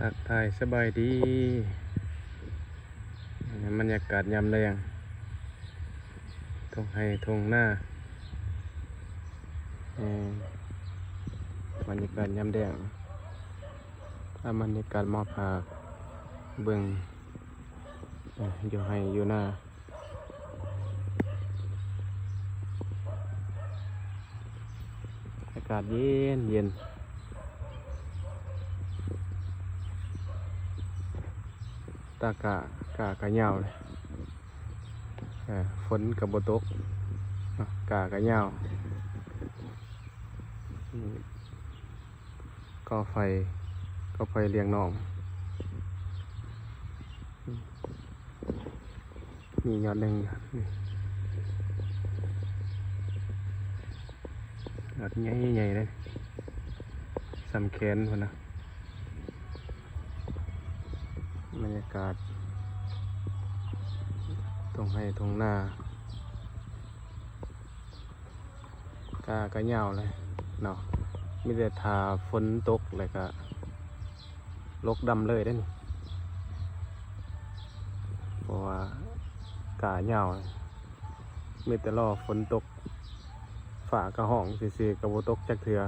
ทักทายสบายดีบรรยากาศยามแรงทุ่งไร่ทุ่งนาบรรยากาศยามแดงถ้าบรรยากาศหมอผากเบิ่งอยู่ไร่อยู่นาอากาศเย็นเย็นตากะเหยาวเลยฝนกับบ่ตกกะเหยาวก็ไฟเลี้ยงน้องมียอดหนึ่งยอดใหญ่เลยสำแขนพุ่นนะบรรยากาศตรงให้ตรงหน้ากะเหยาวเลยเนาะมีแต่ทาฝนตกเลยก็ลกดำเลยได้นี่เพราะว่ากะเหยาวมีแต่รอฝนตกฝากระห้องซื่อๆกับบ่ตกจักเทื่อ